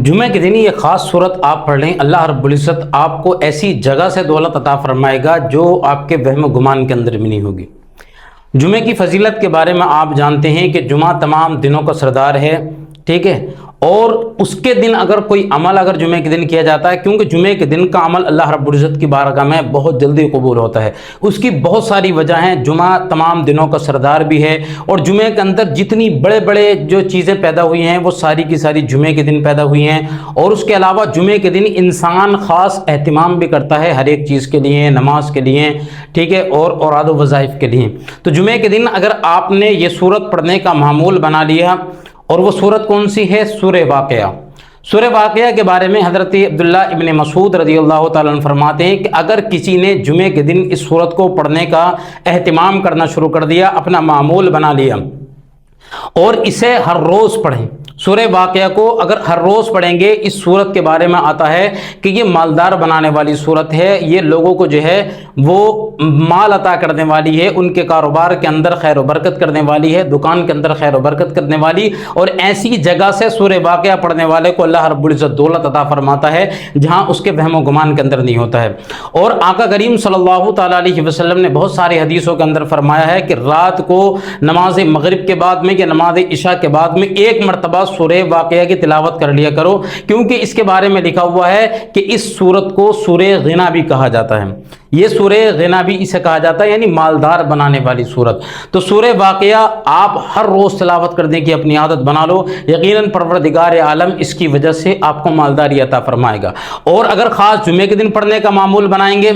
جمعہ کے دن یہ خاص صورت آپ پڑھ لیں، اللہ رب العزت آپ کو ایسی جگہ سے دولت عطا فرمائے گا جو آپ کے وہم و گمان کے اندر بھی نہیں ہوگی۔ جمعہ کی فضیلت کے بارے میں آپ جانتے ہیں کہ جمعہ تمام دنوں کا سردار ہے، ٹھیک ہے، اور اس کے دن اگر کوئی عمل اگر جمعہ کے دن کیا جاتا ہے، کیونکہ جمعہ کے دن کا عمل اللہ رب العزت کی بارگاہ میں بہت جلدی قبول ہوتا ہے، اس کی بہت ساری وجہ ہیں۔ جمعہ تمام دنوں کا سردار بھی ہے، اور جمعہ کے اندر جتنی بڑے بڑے جو چیزیں پیدا ہوئی ہیں وہ ساری کی ساری جمعہ کے دن پیدا ہوئی ہیں۔ اور اس کے علاوہ جمعہ کے دن انسان خاص اہتمام بھی کرتا ہے ہر ایک چیز کے لیے، نماز کے لیے، ٹھیک ہے، اور اوراد و وظائف کے لیے۔ تو جمعہ کے دن اگر آپ نے یہ سورت پڑھنے کا معمول بنا لیا، اور وہ سورت کون سی ہے؟ سورہ واقعہ۔ سورہ واقعہ کے بارے میں حضرت عبداللہ ابن مسعود رضی اللہ تعالیٰ عنہ فرماتے ہیں کہ اگر کسی نے جمعہ کے دن اس سورت کو پڑھنے کا اہتمام کرنا شروع کر دیا، اپنا معمول بنا لیا، اور اسے ہر روز پڑھیں، سورہ واقعہ کو اگر ہر روز پڑھیں گے، اس سورت کے بارے میں آتا ہے کہ یہ مالدار بنانے والی سورت ہے، یہ لوگوں کو جو ہے وہ مال عطا کرنے والی ہے، ان کے کاروبار کے اندر خیر و برکت کرنے والی ہے، دکان کے اندر خیر و برکت کرنے والی، اور ایسی جگہ سے سورہ واقعہ پڑھنے والے کو اللہ رب العزت دولت عطا فرماتا ہے جہاں اس کے وہم و گمان کے اندر نہیں ہوتا ہے۔ اور آقا کریم صلی اللہ تعالیٰ علیہ وسلم نے بہت ساری حدیثوں کے اندر فرمایا ہے کہ رات کو نماز مغرب کے بعد میں یا نماز عشاء کے بعد میں ایک مرتبہ سورہ واقعہ کی تلاوت کر لیا کرو، کیونکہ اس کے بارے میں لکھا ہوا ہے کہ اس سورت کو سورہ غنا بھی کہا جاتا ہے۔ یہ سورہ غنا بھی اسے کہا جاتا ہے، یعنی مالدار بنانے والی سورت۔ تو سورہ واقعہ آپ ہر روز تلاوت کرنے کی اپنی عادت بنا لو، یقیناً پروردگار عالم اس کی وجہ سے آپ کو مالداری عطا فرمائے گا۔ اور اگر خاص جمعے کے دن پڑھنے کا معمول بنائیں گے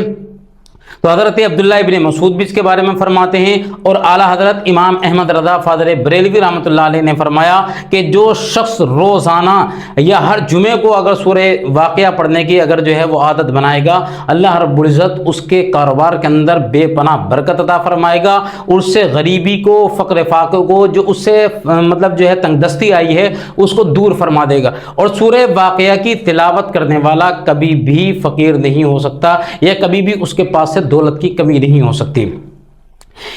تو حضرت عبداللہ ابن مسعود بھی اس کے بارے میں فرماتے ہیں، اور اعلیٰ حضرت امام احمد رضا فاضل بریلوی رحمۃ اللہ علیہ نے فرمایا کہ جو شخص روزانہ یا ہر جمعے کو اگر سورہ واقعہ پڑھنے کی اگر جو ہے وہ عادت بنائے گا، اللہ رب العزت اس کے کاروبار کے اندر بے پناہ برکت عطا فرمائے گا، اس سے غریبی کو، فقر فاقہ کو، جو اس سے مطلب جو ہے تنگ دستی آئی ہے، اس کو دور فرما دے گا۔ اور سورہ واقعہ کی تلاوت کرنے والا کبھی بھی فقیر نہیں ہو سکتا، یا کبھی بھی اس کے پاس سے دولت کی کمی نہیں ہو سکتی۔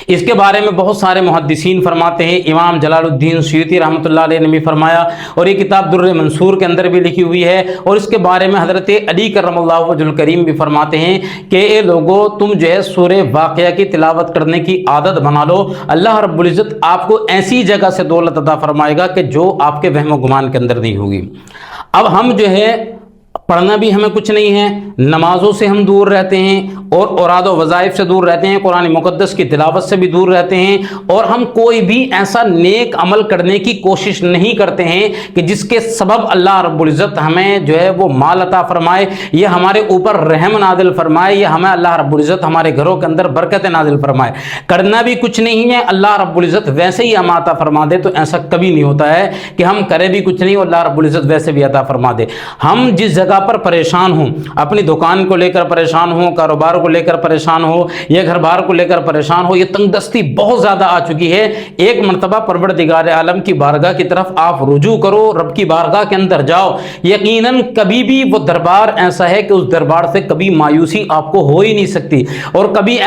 اس کے بارے میں بہت سارے محدثین فرماتے ہیں، امام جلال الدین سیوطی رحمۃ اللہ علیہ نے بھی فرمایا، اور یہ کتاب در منصور کے اندر بھی لکھی ہوئی ہے۔ اور اس کے بارے میں حضرت علی کرم اللہ وجہ الکریم بھی فرماتے ہیں کہ اے لوگو، تم جو ہے سورہ واقعہ کی تلاوت کرنے کی عادت بنا لو، اللہ رب العزت آپ کو ایسی جگہ سے دولت عطا فرمائے گا کہ جو آپ کے وہم و گمان کے اندر نہیں ہوگی۔ اب ہم جو ہے پڑھنا بھی ہمیں کچھ نہیں ہے، نمازوں سے ہم دور رہتے ہیں، اور اوراد و وظائف سے دور رہتے ہیں، قرآن مقدس کی تلاوت سے بھی دور رہتے ہیں، اور ہم کوئی بھی ایسا نیک عمل کرنے کی کوشش نہیں کرتے ہیں کہ جس کے سبب اللہ رب العزت ہمیں جو ہے وہ مال عطا فرمائے، یا ہمارے اوپر رحم نازل فرمائے، یا ہمیں اللہ رب العزت ہمارے گھروں کے اندر برکت نازل فرمائے۔ کرنا بھی کچھ نہیں ہے، اللہ رب العزت ویسے ہی ہمیں عطا فرما دے، تو ایسا کبھی نہیں ہوتا ہے کہ ہم کریں بھی کچھ نہیں اور اللہ رب العزت ویسے بھی عطا فرما دے۔ ہم جس جگہ پر پریشان ہوں، اپنی دکان کو لے کر پریشان ہوں، کاروبار کو لے کر پریشان ہو، یا گھر بار کو لے کر پریشان ہو، یہ تنگ دستی بہت زیادہ آ چکی ہے، ایک مرتبہ پروردگار عالم کی بارگاہ کی طرف آپ رجوع کرو، رب کی بارگاہ کے اندر جاؤ، یقیناً کبھی بھی وہ دربار ایسا ہے کہ اس دربار سے کبھی مایوسی آپ کو ہو ہی نہیں سکتی، اور کبھی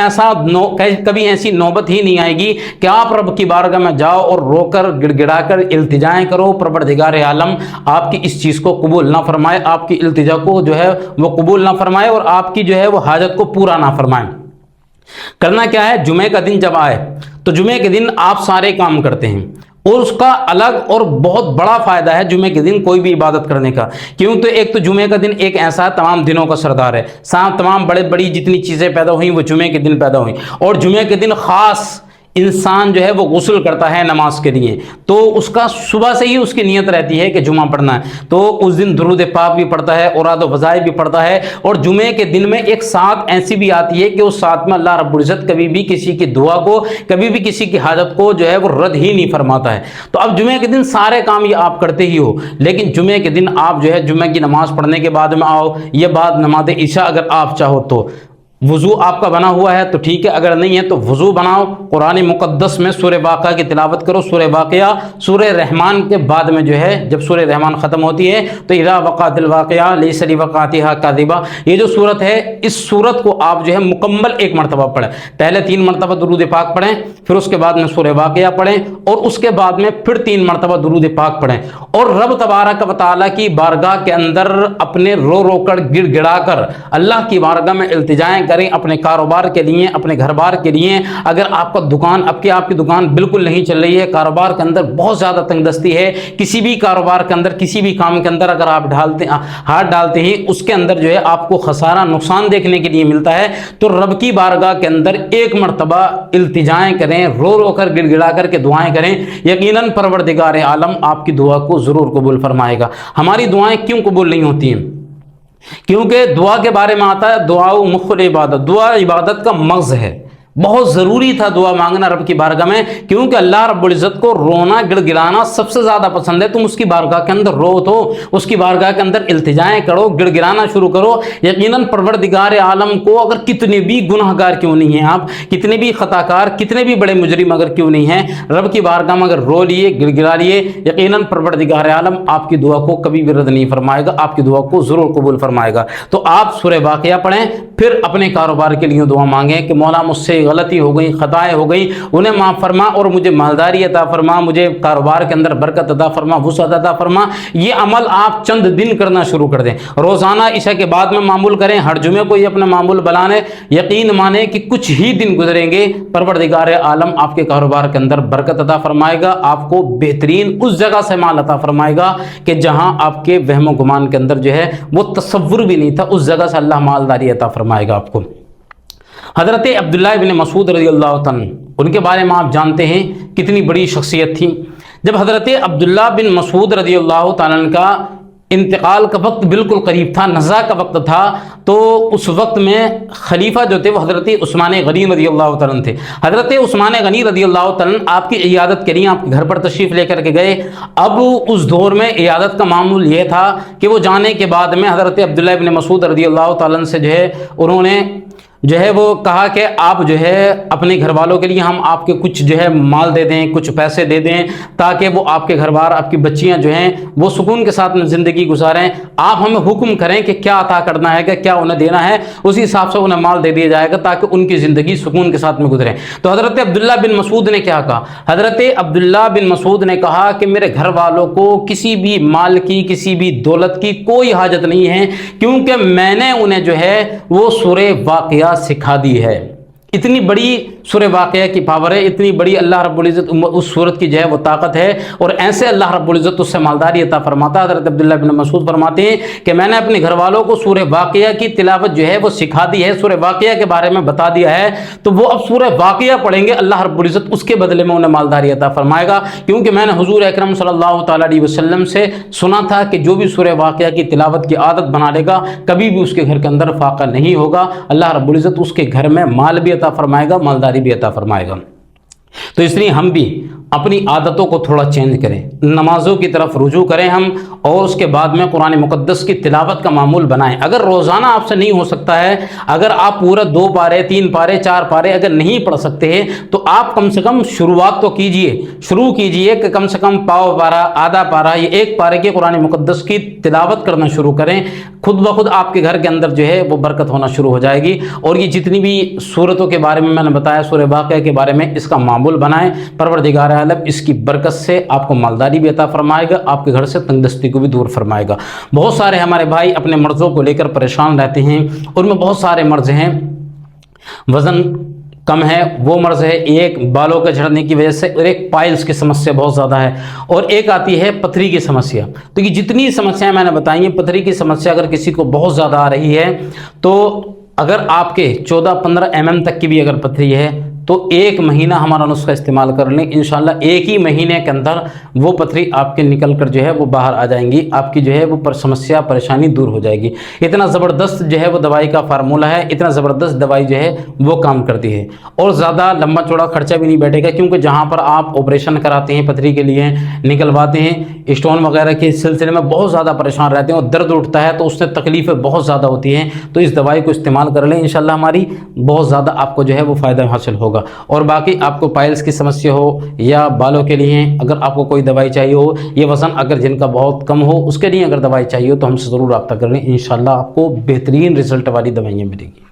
ایسی نوبت ہی نہیں آئے گی کہ آپ رب کی بارگاہ میں جاؤ اور رو کر گڑ گڑا کر التجائیں کرو، پروردگار عالم آپ کی اس چیز کو قبول نہ فرمائے، آپ کی التجا کو جو ہے وہ قبول نہ فرمائے، اور آپ کی جو ہے وہ حاجت کو پورا نہ فرمائے۔ کرنا کیا ہے؟ جمعہ کا دن جب آئے تو جمعہ کے دن آپ سارے کام کرتے ہیں، اور اس کا الگ اور بہت بڑا فائدہ ہے جمعہ کے دن کوئی بھی عبادت کرنے کا، کیوں تو ایک تو جمعہ کا دن ایک ایسا تمام دنوں کا سردار ہے، تمام بڑی جتنی چیزیں پیدا ہوئیں وہ جمعہ کے دن پیدا ہوئیں، اور جمعہ کے دن خاص انسان جو ہے وہ غسل کرتا ہے نماز کے لیے، تو اس کا صبح سے ہی اس کی نیت رہتی ہے کہ جمعہ پڑھنا ہے، تو اس دن درود پاک بھی پڑھتا ہے، اوراد و وظائف بھی پڑھتا ہے، اور جمعے کے دن میں ایک ساتھ ایسی بھی آتی ہے کہ اس ساتھ میں اللہ رب العزت کبھی بھی کسی کی دعا کو، کبھی بھی کسی کی حاجت کو جو ہے وہ رد ہی نہیں فرماتا ہے۔ تو اب جمعے کے دن سارے کام یہ آپ کرتے ہی ہو، لیکن جمعے کے دن آپ جو ہے جمعہ کی نماز پڑھنے کے بعد میں آؤ، یہ بعد نماز عشاء اگر آپ چاہو تو वज़ू आपका बना हुआ है तो ठीक है, अगर नहीं है तो वज़ू बनाओ, कुरान मुक़द्दस में सूरह वाक़िया की तिलावत करो। सूरह वाक़िया सूरह रहमान के बाद में जो है, जब सूरह रहमान ख़त्म होती है तो इज़ा वक़अतिल वाक़िया लैसा लिवक़अतिहा काज़िबा, ये जो सूरत है, इस सूरत को आप जो है मुकम्मल एक मरतबा पढ़ें। पहले 3 मरतबा दुरूद पाक पढ़ें, फिर उसके बाद में सूरह वाक़िया पढ़ें, और उसके बाद में फिर 3 मरतबा दुरूद पाक पढ़ें, और रब तबारक व तआला की बारगाह के अंदर अपने रो रो कर गिड़गिड़ा कर अल्लाह की बारगाह में इल्तिजाएं करें अपने कारोबार के लिए, अपने घर बार के लिए। अगर आपका दुकान, आपकी दुकान बिल्कुल नहीं चल रही है, कारोबार के अंदर बहुत ज़्यादा तंगदस्ती है, किसी भी कारोबार के अंदर, किसी भी काम के अंदर अगर आप हाथ डालते हैं उसके अंदर जो है आपको खसारा, नुकसान देखने के लिए मिलता है, तो रब की बारगाह के अंदर एक मरतबा इल्तिजाएं करें, रो रो कर गिड़गिड़ा करके दुआएं करें। यकीनन परवरदिगार आलम आपकी दुआ को ज़रूर कबूल फरमाएगा। हमारी दुआएं क्यों कबूल नहीं होती हैं? क्योंकि दुआ के बारे में आता है दुआ मुख्फुल इबादत, दुआ इबादत का मग़ज़ है। बहुत ज़रूरी था दुआ मांगना रब की बारगाह में, क्योंकि अल्लाह रब्बुल इज़्ज़त को रोना गिड़गिड़ाना सबसे ज़्यादा पसंद है। तुम उसकी बारगाह के अंदर रो, तो उसकी बारगाह के अंदर इल्तिजाएं करो, गिड़गिड़ाना शुरू करो। यकीनन परवरदिगार आलम को, अगर कितने भी गुनाहगार क्यों नहीं हैं आप, कितने भी खताकार, कितने भी बड़े मुजरिम अगर क्यों नहीं हैं, रब की बारगाह में अगर रो लिए, गिड़गिड़ा लिए, यकीनन परवरदिगार आलम आपकी दुआ को कभी भी रद्द नहीं फरमाएगा, आपकी दुआ को ज़रूर कबूल फरमाएगा। तो आप सूरह वाक़िया पढ़ें, फिर अपने कारोबार के लिए दुआ मांगें कि मौला मुझसे गलती हो गई, खताएं हो गई, उन्हें माफ़ फरमा और मुझे मालदारी अता फरमा, मुझे कारोबार के अंदर बरकत अता फरमा, वुसअत अता फरमा। ये अमल आप चंद दिन करना शुरू कर दें, रोज़ाना ईशा के बाद में मामूल करें, हर जुमे को ये अपना मामूल बनाने। यकीन माने कि कुछ ही दिन गुजरेंगे, परवरदिगार आलम आपके कारोबार के अंदर बरकत अता फरमाएगा, आपको बेहतरीन उस जगह से माल अता फरमाएगा कि जहां आपके वहम गुमान के अंदर जो है वो तसव्वुर भी नहीं था, उस जगह से अल्लाह मालदारी अता फरमाएगा आपको। हज़रत अब्दुल्लाह इब्न मसूद रज़ियल्लाहु तआला उनके बारे में आप जानते हैं कितनी बड़ी शख्सियत थी। जब हज़रत अब्दुल्लाह बिन मसूद रज़ियल्लाहु तआला का इंतकाल का वक्त बिल्कुल करीब था, नज़ा का वक्त था, तो उस वक्त में खलीफा जो थे वो हज़रत उस्मान गनी रज़ियल्लाहु तआला थे। हज़रत उस्मान गनी रज़ियल्लाहु तआला आपकी इयादत के लिए आपके घर पर तशरीफ़ लेकर के गए। अब उस दौर में इयादत का मामूल ये था कि वो जाने के बाद में हज़रत अब्दुल्लाह इब्न मसूद रज़ियल्लाहु तआला से जो है उन्होंने जो है वो कहा कि आप जो है अपने घर वालों के लिए हम आपके कुछ जो है माल दे दें, कुछ पैसे दे दें, ताकि वो आपके घर बार, आपकी बच्चियां जो हैं वो सुकून के साथ में ज़िंदगी गुजारें। आप हमें हुक्म करें कि क्या अता करना है, कि क्या उन्हें देना है, उसी हिसाब से उन्हें माल दे दिया जाएगा ताकि उनकी ज़िंदगी सुकून के साथ में गुजरे। तो हज़रत अब्दुल्ला बिन मसूद ने क्या कहा? हज़रत अब्दुल्ला बिन मसूद ने कहा कि मेरे घर वालों को किसी भी माल की, किसी भी दौलत की कोई हाजत नहीं है, क्योंकि मैंने उन्हें जो है वो सूरह वाक़िया सिखा दी है। इतनी बड़ी सूरह वाक़िया की पावर है, इतनी बड़ी अल्लाह रब्बुल इज़्ज़त उस सूरत की जो है वो ताकत है, और ऐसे अल्लाह रब्बुल इज़्ज़त उससे मालदारी अता फरमाता है। हज़रत अब्दुल्लाह बिन मसूद फरमाते हैं कि मैंने अपने घर वालों को सूरह वाक़िया की तिलावत जो है वो सिखा दी है, सूरह वाक़िया के बारे में बता दिया है, तो वो अब सूरह वाक़िया पढ़ेंगे, अल्लाह रब्बुल इज़्ज़त उसके बदले में उन्हें मालदारी अता फरमाएगा। क्योंकि मैंने हुज़ूर अकरम सल्लल्लाहु तआला अलैहि वसल्लम से सुना था कि जो भी सूरह वाक़िया की तिलावत की आदत बना लेगा, कभी भी उसके घर के अंदर फाका नहीं होगा, अल्लाह रब्बुल इज़्ज़त उसके घर में माल भी अता फरमाएगा, मालदारी भी अता फरमाएगा। तो इसलिए हम भी अपनी आदतों को थोड़ा चेंज करें, नमाज़ों की तरफ रुजू करें हम, और उसके बाद में कुरान मुक़द्दस की तिलावत का मामूल बनाएं। अगर रोज़ाना आपसे नहीं हो सकता है, अगर आप पूरा 2 पारे, 3 पारे, 4 पारे अगर नहीं पढ़ सकते हैं, तो आप कम से कम शुरुआत तो कीजिए, शुरू कीजिए कि कम से कम पाव पारा, आधा पारा, ये 1 पारे के कुरान मुक़द्दस की तिलावत करना शुरू करें। खुद ब खुद आपके घर के अंदर जो है वो बरकत होना शुरू हो जाएगी। और ये जितनी भी सूरतों के बारे में मैंने बताया, सूरह वाक़िया के बारे में, इसका मामूल बनाएं। परवरदिगार आलम इसकी बरकत से आपको मालदारी भी अता फरमाएगा, आपके घर से तंगदस्ती को भी दूर फरमाएगा। बहुत सारे हमारे भाई अपने मर्ज़ों को लेकर परेशान रहते हैं, उनमें बहुत सारे मर्ज़ हैं। वज़न कम है वो मर्ज़ है, एक बालों के झड़ने की वजह से, और एक पाइल्स की समस्या बहुत ज़्यादा है, और एक आती है पथरी की समस्या। तो ये जितनी समस्याएं मैंने बताई हैं, पथरी की समस्या अगर किसी को बहुत ज़्यादा आ रही है, तो अगर आपके 14-15 mm तक की भी अगर पथरी है, तो 1 महीना हमारा नुस्खा इस्तेमाल कर लें, इंशाल्लाह 1 ही महीने के अंदर वो पथरी आपके निकल कर जो है वो बाहर आ जाएंगी, आपकी जो है वो समस्या परेशानी दूर हो जाएगी। इतना ज़बरदस्त जो है वो दवाई का फार्मूला है, इतना ज़बरदस्त दवाई जो है वो काम करती है और ज़्यादा लंबा चौड़ा खर्चा भी नहीं बैठेगा, क्योंकि जहाँ पर आप ऑपरेशन कराते हैं पथरी के लिए, निकलवाते हैं, स्टोन वगैरह के सिलसिले में बहुत ज़्यादा परेशान रहते हैं और दर्द उठता है तो उससे तकलीफ़ें बहुत ज़्यादा होती हैं, तो इस दवाई को इस्तेमाल कर लें, इंशाल्लाह हमारी बहुत ज़्यादा आपको जो है वो फ़ायदा हासिल होगा। और बाकी आपको पाइल्स की समस्या हो या बालों के लिए अगर आपको कोई दवाई चाहिए हो, ये वज़न अगर जिनका बहुत कम हो उसके लिए अगर दवाई चाहिए हो तो हमसे ज़रूर रब्ता कर लें, इंशाल्लाह आपको बेहतरीन रिज़ल्ट वाली दवाइयाँ मिलेंगी।